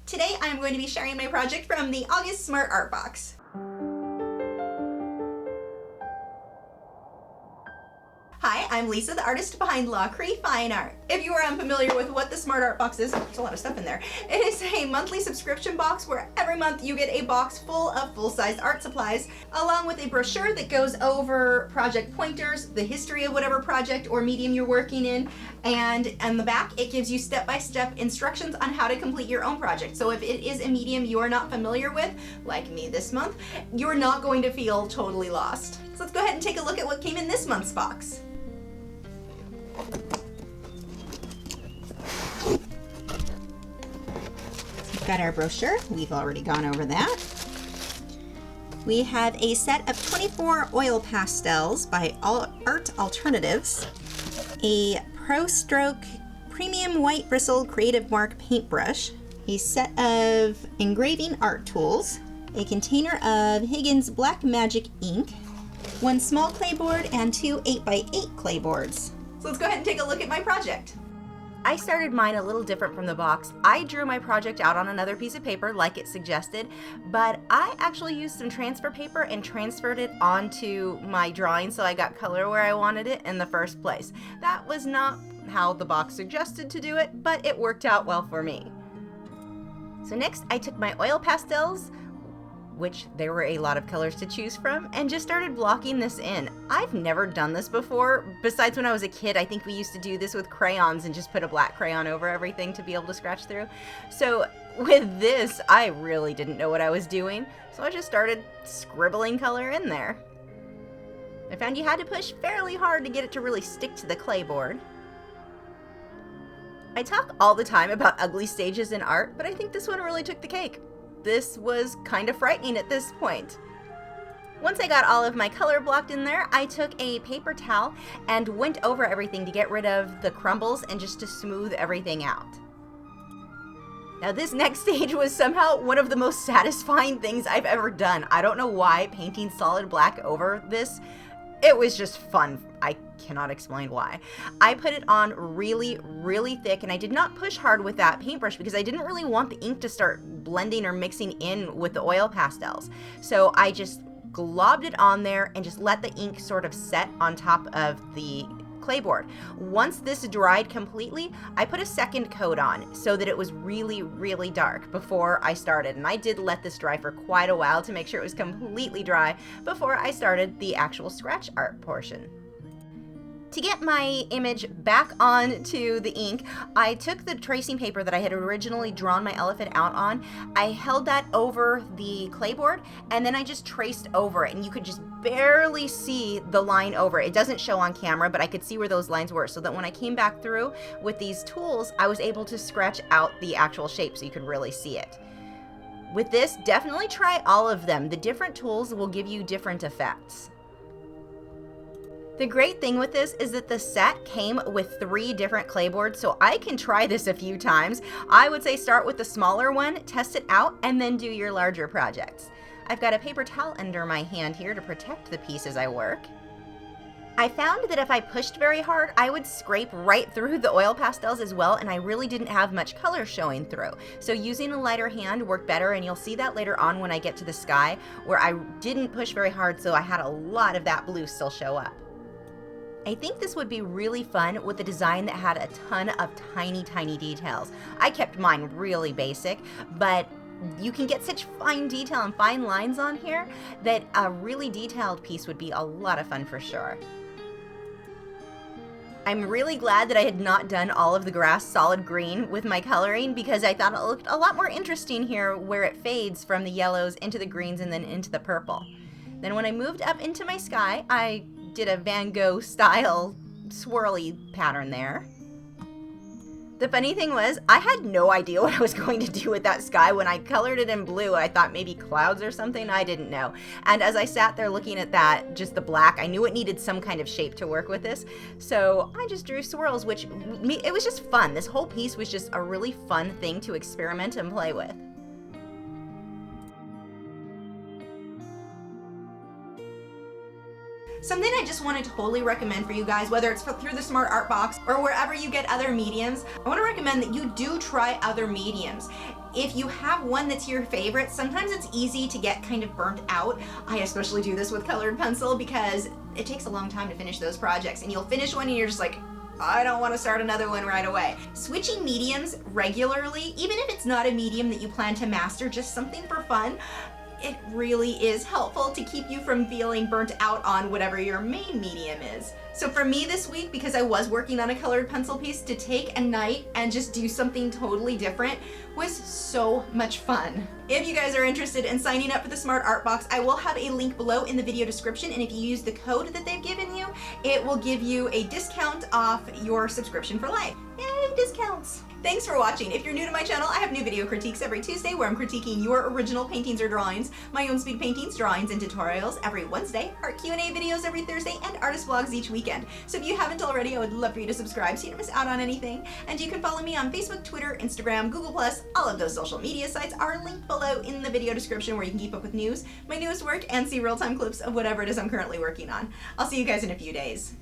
Today I'm going to be sharing my project from the August Smart Art Box. Hi, I'm Lisa, the artist behind Lachri Fine Art. If you are unfamiliar with what the Smart Art Box is, there's a lot of stuff in there. It is a monthly subscription box where every month you get a box full of full-size art supplies, along with a brochure that goes over project pointers, the history of whatever project or medium you're working in, and on the back it gives you step-by-step instructions on how to complete your own project. So if it is a medium you are not familiar with, like me this month, you're not going to feel totally lost. So let's go ahead and take a look at what came in this month's box. We've got our brochure. We've already gone over that. We have a set of 24 oil pastels by Art Alternatives, a Pro Stroke Premium White Bristle Creative Mark paintbrush, a set of engraving art tools, a container of Higgins Black Magic ink, one small clay board, and two 8x8 clay boards. So let's go ahead and take a look at my project. I started mine a little different from the box. I drew my project out on another piece of paper like it suggested, but I actually used some transfer paper and transferred it onto my drawing so I got color where I wanted it in the first place. That was not how the box suggested to do it, but it worked out well for me. So next I took my oil pastels, which there were a lot of colors to choose from, and just started blocking this in. I've never done this before. Besides when I was a kid, I think we used to do this with crayons and just put a black crayon over everything to be able to scratch through. So with this, I really didn't know what I was doing, so I just started scribbling color in there. I found you had to push fairly hard to get it to really stick to the clay board. I talk all the time about ugly stages in art, but I think this one really took the cake. This was kind of frightening at this point. Once I got all of my color blocked in there, I took a paper towel and went over everything to get rid of the crumbles and just to smooth everything out. Now this next stage was somehow one of the most satisfying things I've ever done. I don't know why painting solid black over this. It was just fun. I cannot explain why. I put it on really, really thick, and I did not push hard with that paintbrush because I didn't really want the ink to start blending or mixing in with the oil pastels. So I just globbed it on there and just let the ink sort of set on top of the clay board. Once this dried completely, I put a second coat on so that it was really, really dark before I started. And I did let this dry for quite a while to make sure it was completely dry before I started the actual scratch art portion. To get my image back onto the ink, I took the tracing paper that I had originally drawn my elephant out on. I held that over the clay board, and then I just traced over it, and you could just barely see the line over it. It doesn't show on camera, but I could see where those lines were, so that when I came back through with these tools, I was able to scratch out the actual shape so you could really see it. With this, definitely try all of them. The different tools will give you different effects. The great thing with this is that the set came with 3 different clay boards, so I can try this a few times. I would say start with the smaller one, test it out, and then do your larger projects. I've got a paper towel under my hand here to protect the piece as I work. I found that if I pushed very hard, I would scrape right through the oil pastels as well, and I really didn't have much color showing through. So using a lighter hand worked better, and you'll see that later on when I get to the sky, where I didn't push very hard, so I had a lot of that blue still show up. I think this would be really fun with a design that had a ton of tiny, tiny details. I kept mine really basic, but you can get such fine detail and fine lines on here that a really detailed piece would be a lot of fun for sure. I'm really glad that I had not done all of the grass solid green with my coloring because I thought it looked a lot more interesting here where it fades from the yellows into the greens and then into the purple. Then when I moved up into my sky, I did a Van Gogh style swirly pattern there. The funny thing was, I had no idea what I was going to do with that sky. When I colored it in blue, I thought maybe clouds or something. I didn't know. And as I sat there looking at that, just the black, I knew it needed some kind of shape to work with this. So I just drew swirls, which it was just fun. This whole piece was just a really fun thing to experiment and play with. Something I just wanted to totally recommend for you guys, whether it's through the Smart Art Box or wherever you get other mediums, I want to recommend that you do try other mediums. If you have one that's your favorite, sometimes it's easy to get kind of burnt out. I especially do this with colored pencil because it takes a long time to finish those projects, and you'll finish one and you're just like, I don't want to start another one right away. Switching mediums regularly, even if it's not a medium that you plan to master, just something for fun, it really is helpful to keep you from feeling burnt out on whatever your main medium is. So for me this week, because I was working on a colored pencil piece, to take a night and just do something totally different was so much fun. If you guys are interested in signing up for the Smart Art Box, I will have a link below in the video description, and if you use the code that they've given you, it will give you a discount off your subscription for life. Yay, discounts! Thanks for watching. If you're new to my channel, I have new video critiques every Tuesday where I'm critiquing your original paintings or drawings, my own speed paintings, drawings, and tutorials every Wednesday, art Q&A videos every Thursday, and artist vlogs each weekend. So if you haven't already, I would love for you to subscribe so you don't miss out on anything. And you can follow me on Facebook, Twitter, Instagram, Google+. All of those social media sites are linked below in the video description where you can keep up with news, my newest work, and see real-time clips of whatever it is I'm currently working on. I'll see you guys in a few days.